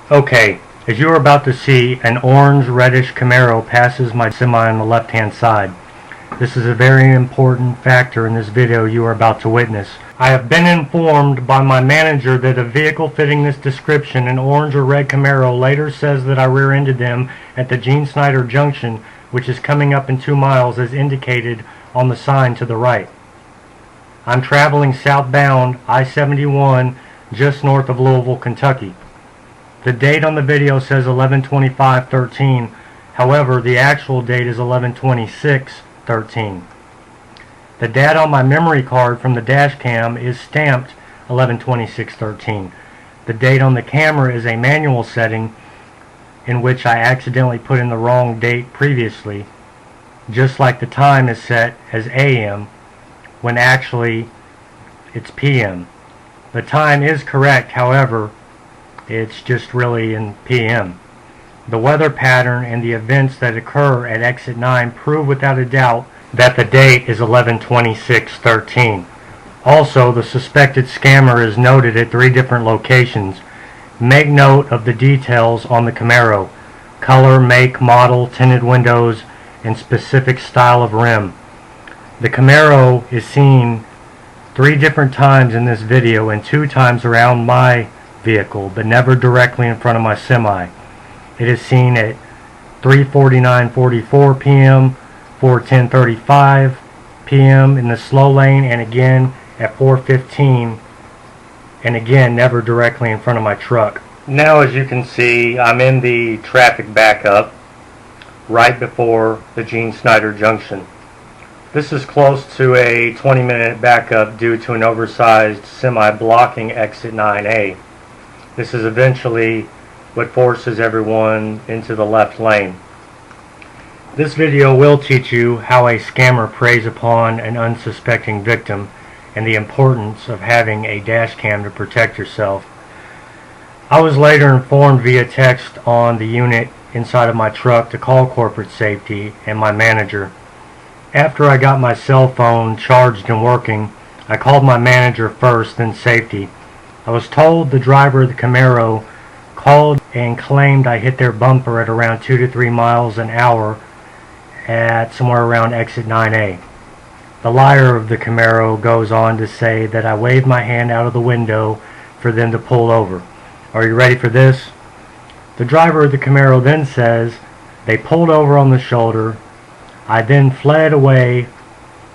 Okay, as you are about to see, an orange-reddish Camaro passes my semi on the left-hand side. This is a very important factor in this video you are about to witness. I have been informed by my manager that a vehicle fitting this description, an orange or red Camaro, later says that I rear-ended them at the Gene Snyder Junction, which is coming up in 2 miles as indicated on the sign to the right. I'm traveling southbound I-71 just north of Louisville, Kentucky. The date on the video says 11/25/13. However, the actual date is 11/26/13. The data on my memory card from the dash cam is stamped 11/26/13. The date on the camera is a manual setting in which I accidentally put in the wrong date previously, just like the time is set as AM when actually it's PM. The time is correct, however, it's just really in PM. The weather pattern and the events that occur at exit 9 prove without a doubt that the date is 11/26/13. Also, the suspected scammer is noted at 3 different locations. Make note of the details on the Camaro: color, make, model, tinted windows, and specific style of rim. The Camaro is seen 3 different times in this video and 2 times around my vehicle, but never directly in front of my semi. It is seen at 3:49:44 p.m., 4:10:35 p.m. in the slow lane, and again at 4:15, and again never directly in front of my truck. Now, as you can see, I'm in the traffic backup right before the Gene Snyder Junction. This is close to a 20-minute backup due to an oversized semi blocking exit 9A. This is eventually what forces everyone into the left lane. This video will teach you how a scammer preys upon an unsuspecting victim and the importance of having a dash cam to protect yourself. I was later informed via text on the unit inside of my truck to call corporate safety and my manager. After I got my cell phone charged and working, I called my manager first, then safety. I was told the driver of the Camaro called and claimed I hit their bumper at around 2 to 3 miles an hour at somewhere around exit 9A. The liar of the Camaro goes on to say that I waved my hand out of the window for them to pull over. Are you ready for this? The driver of the Camaro then says they pulled over on the shoulder. I then fled away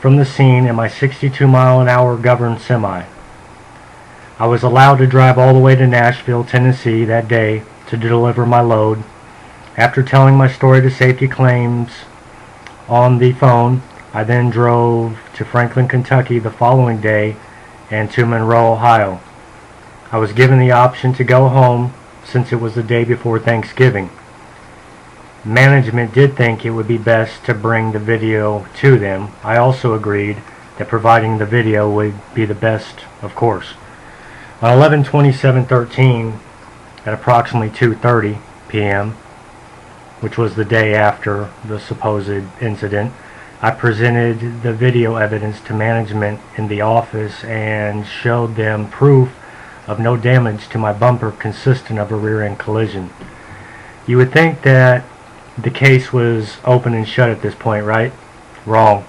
from the scene in my 62-mile-an-hour governed semi. I was allowed to drive all the way to Nashville, Tennessee that day to deliver my load. After telling my story to safety claims on the phone, I then drove to Franklin, Kentucky the following day and to Monroe, Ohio. I was given the option to go home since it was the day before Thanksgiving. Management did think it would be best to bring the video to them. I also agreed that providing the video would be the best, of course. On 11/27/13 at approximately 2:30 p.m., which was the day after the supposed incident, I presented the video evidence to management in the office and showed them proof of no damage to my bumper consistent of a rear-end collision. You would think that the case was open and shut at this point, right? Wrong.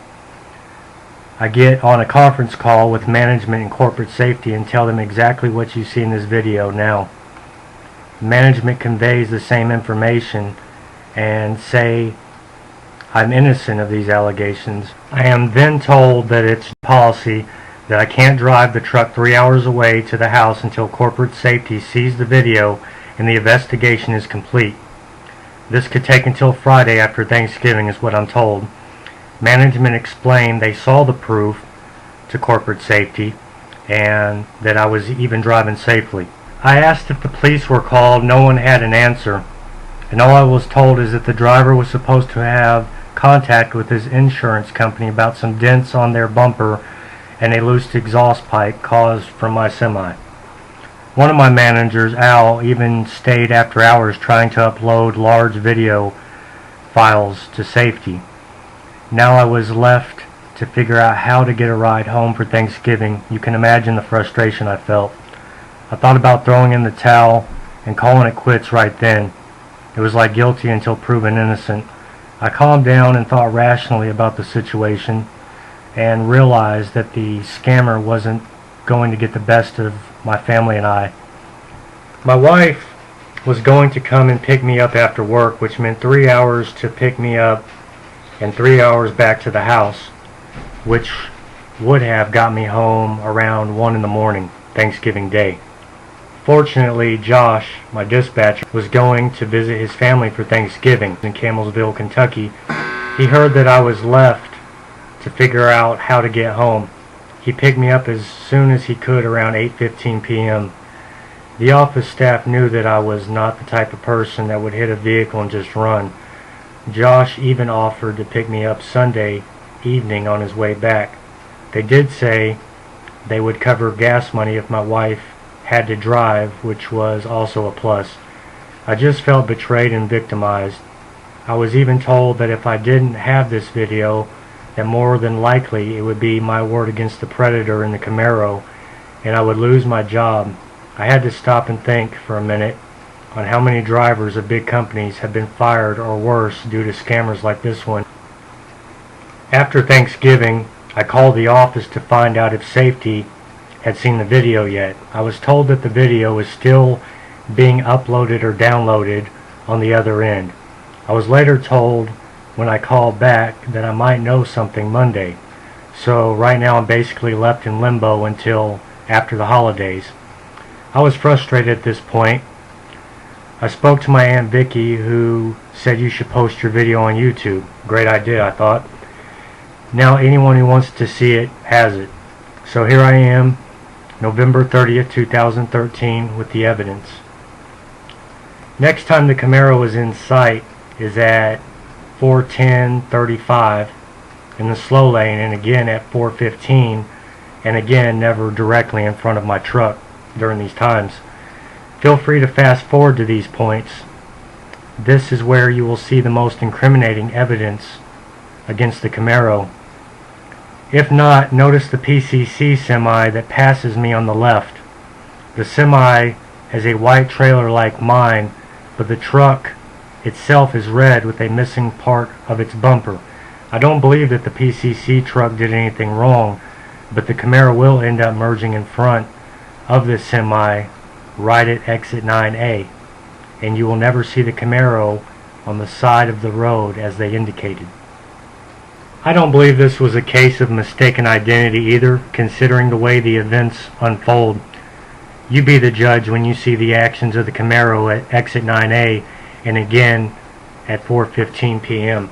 I get on a conference call with management and corporate safety and tell them exactly what you see in this video now. Management conveys the same information and say I'm innocent of these allegations. I am then told that it's policy that I can't drive the truck 3 hours away to the house until corporate safety sees the video and the investigation is complete. This could take until Friday after Thanksgiving is what I'm told. Management explained they saw the proof to corporate safety and that I was even driving safely. I asked if the police were called. No one had an answer, and all I was told is that the driver was supposed to have contact with his insurance company about some dents on their bumper and a loose exhaust pipe caused from my semi. One of my managers, Al, even stayed after hours trying to upload large video files to safety. Now I was left to figure out how to get a ride home for Thanksgiving. You can imagine the frustration I felt. I thought about throwing in the towel and calling it quits right then. It was like guilty until proven innocent. I calmed down and thought rationally about the situation and realized that the scammer wasn't going to get the best of my family and I. My wife was going to come and pick me up after work, which meant 3 hours to pick me up and 3 hours back to the house, which would have got me home around 1 in the morning, Thanksgiving Day. Fortunately, Josh, my dispatcher, was going to visit his family for Thanksgiving in Campbellsville, Kentucky. He heard that I was left to figure out how to get home. He picked me up as soon as he could around 8:15 p.m. The office staff knew that I was not the type of person that would hit a vehicle and just run. Josh even offered to pick me up Sunday evening on his way back. They did say they would cover gas money if my wife had to drive, which was also a plus. I just felt betrayed and victimized. I was even told that if I didn't have this video, that more than likely it would be my word against the predator in the Camaro and I would lose my job. I had to stop and think for a minute on how many drivers of big companies have been fired or worse due to scammers like this one. After Thanksgiving, I called the office to find out if safety had seen the video yet. I was told that the video was still being uploaded or downloaded on the other end. I was later told when I called back that I might know something Monday. So right now I'm basically left in limbo until after the holidays. I was frustrated at this point. I spoke to my Aunt Vicky, who said you should post your video on YouTube. Great idea, I thought. Now anyone who wants to see it has it. So here I am, November 30th, 2013, with the evidence. Next time the Camaro is in sight is at 4:10:35 in the slow lane, and again at 4:15, and again never directly in front of my truck during these times. Feel free to fast forward to these points. This is where you will see the most incriminating evidence against the Camaro. If not, notice the PCC semi that passes me on the left. The semi has a white trailer like mine, but the truck itself is red with a missing part of its bumper. I don't believe that the PCC truck did anything wrong, but the Camaro will end up merging in front of this semi right at exit 9A, and you will never see the Camaro on the side of the road as they indicated. I don't believe this was a case of mistaken identity either, considering the way the events unfold. You be the judge when you see the actions of the Camaro at exit 9A and again at 4:15 p.m.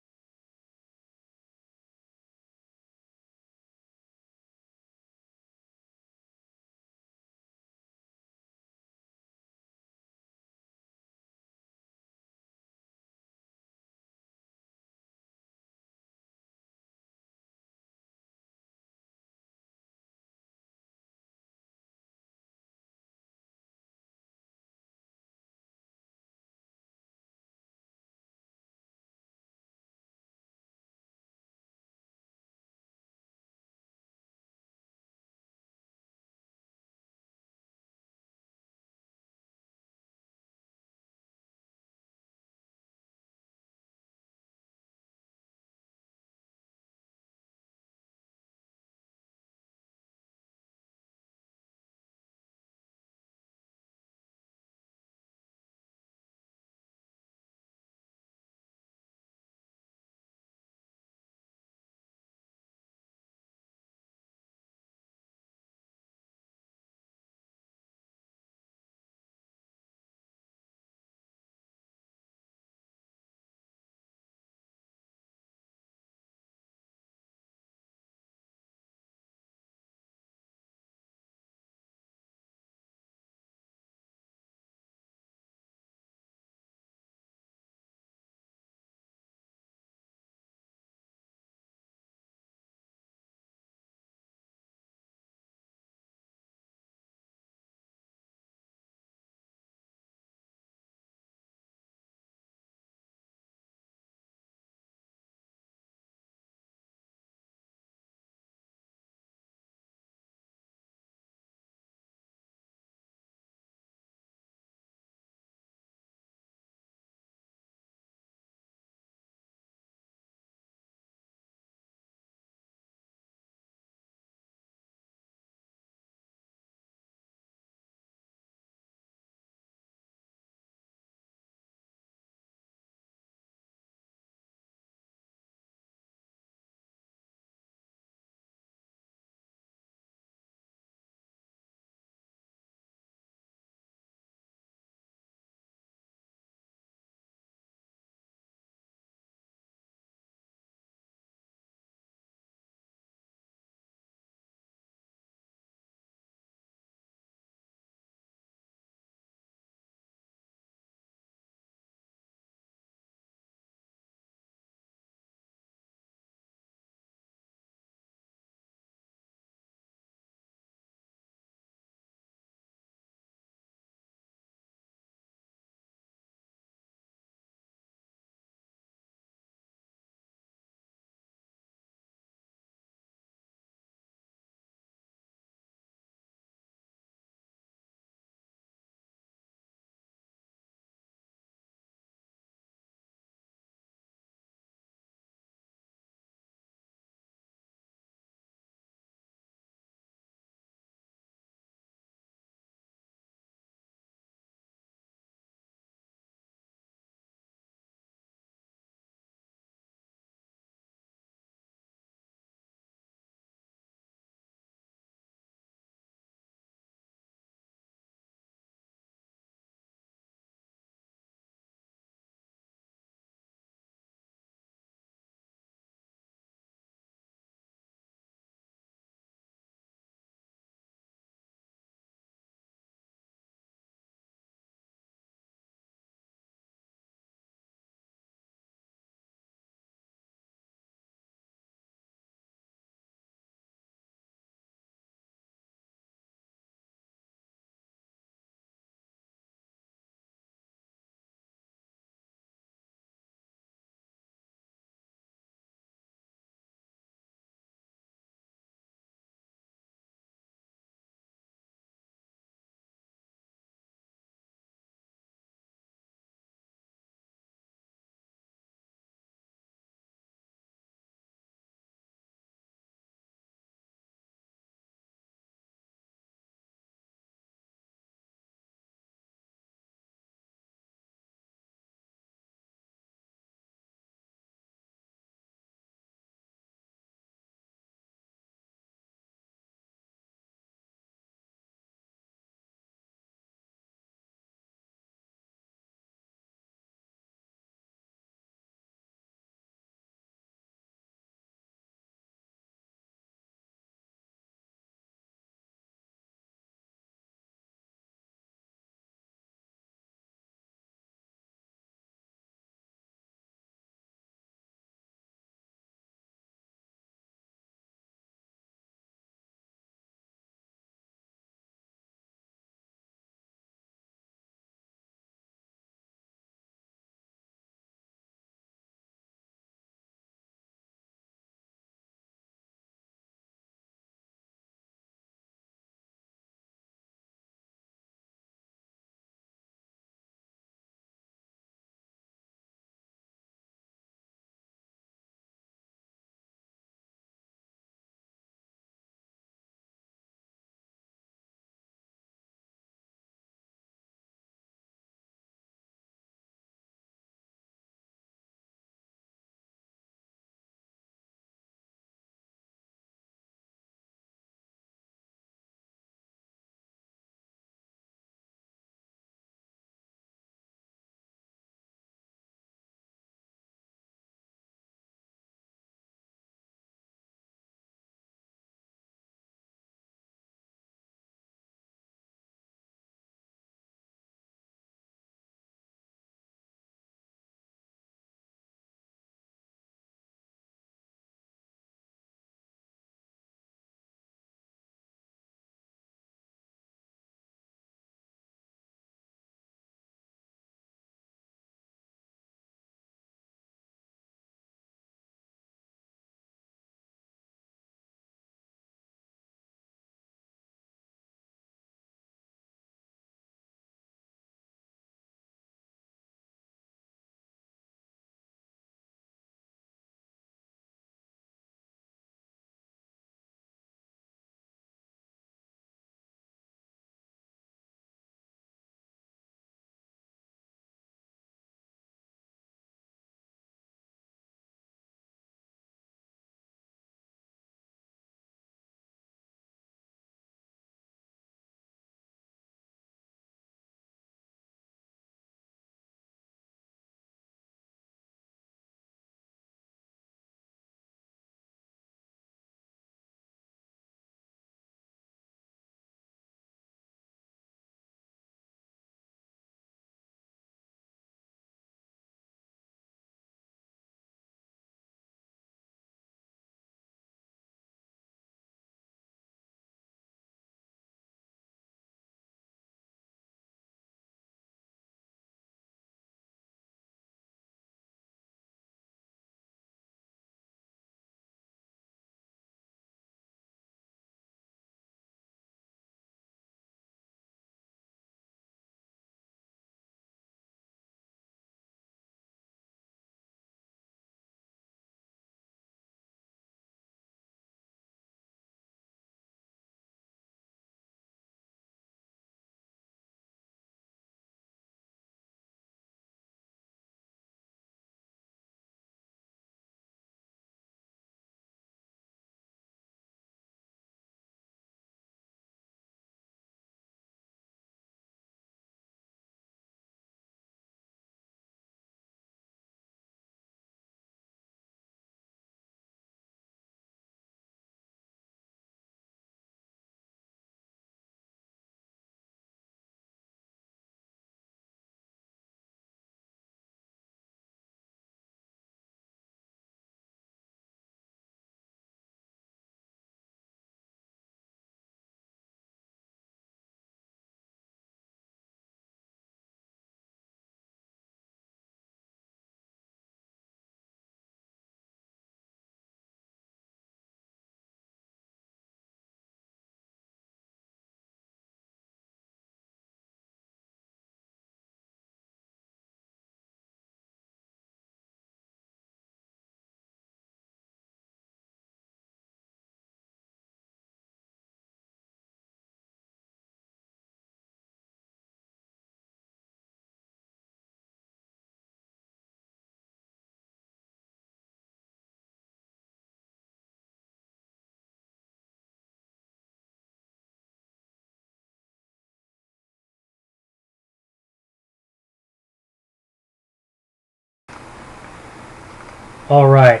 Alright,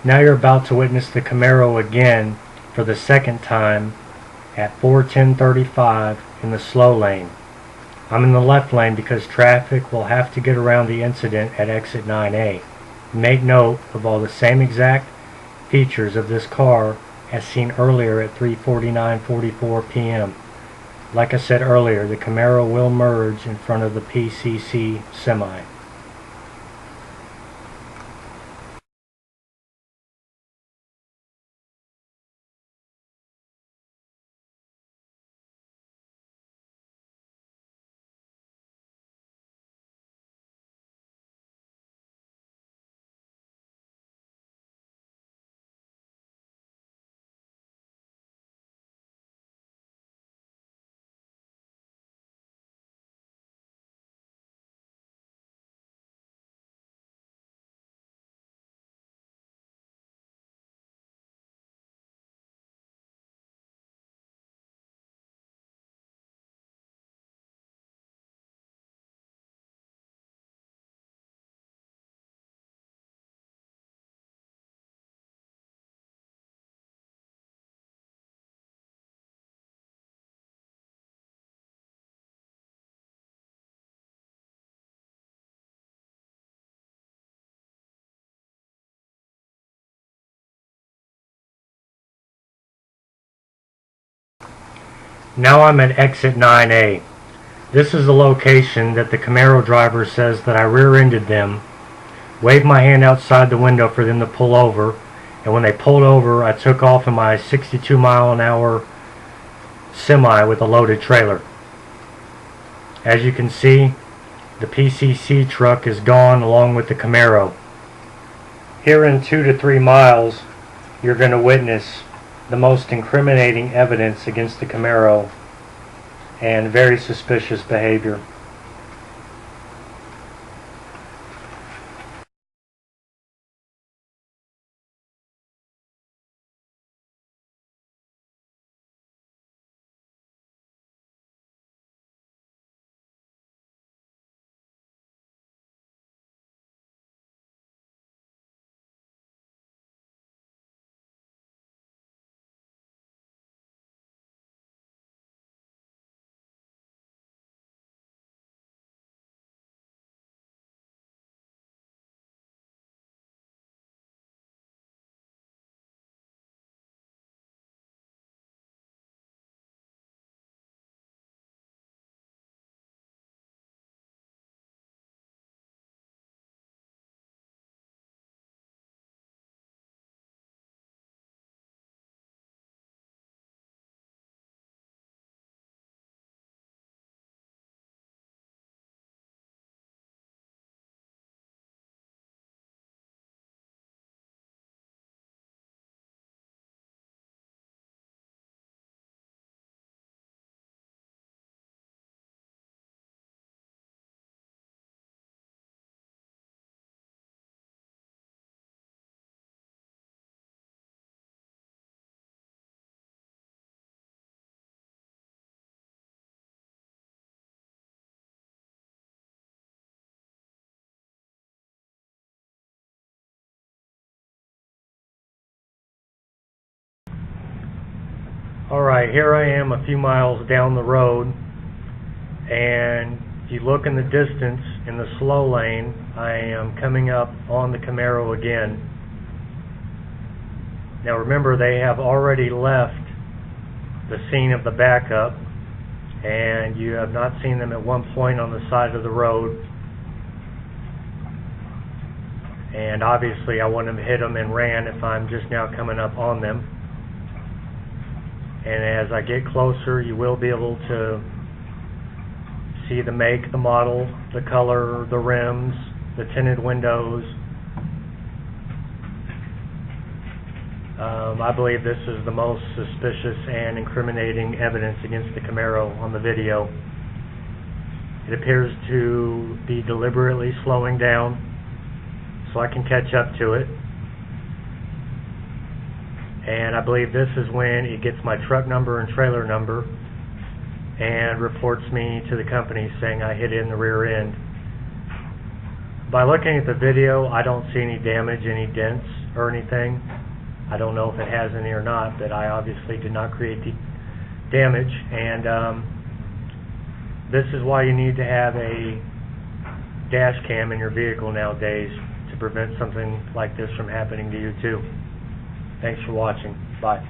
now you're about to witness the Camaro again for the second time at 4:10:35 in the slow lane. I'm in the left lane because traffic will have to get around the incident at exit 9A. Make note of all the same exact features of this car as seen earlier at 3:49:44 p.m. Like I said earlier, the Camaro will merge in front of the PCC semi. Now I'm at exit 9A. This is the location that the Camaro driver says that I rear-ended them, waved my hand outside the window for them to pull over, and when they pulled over I took off in my 62-mile-an-hour semi with a loaded trailer. As you can see, the PCC truck is gone along with the Camaro. Here in 2 to 3 miles, you're going to witness the most incriminating evidence against the Camaro and very suspicious behavior. Alright, here I am a few miles down the road, and if you look in the distance in the slow lane, I am coming up on the Camaro again. Now remember, they have already left the scene of the backup, and you have not seen them at one point on the side of the road. And obviously I wouldn't have hit them and ran if I'm just now coming up on them. And as I get closer, you will be able to see the make, the model, the color, the rims, the tinted windows. I believe this is the most suspicious and incriminating evidence against the Camaro on the video. It appears to be deliberately slowing down so I can catch up to it. And I believe this is when it gets my truck number and trailer number and reports me to the company saying I hit it in the rear end. By looking at the video, I don't see any damage, any dents or anything. I don't know if it has any or not, but I obviously did not create the damage. And this is why you need to have a dash cam in your vehicle nowadays, to prevent something like this from happening to you too. Thanks for watching. Bye.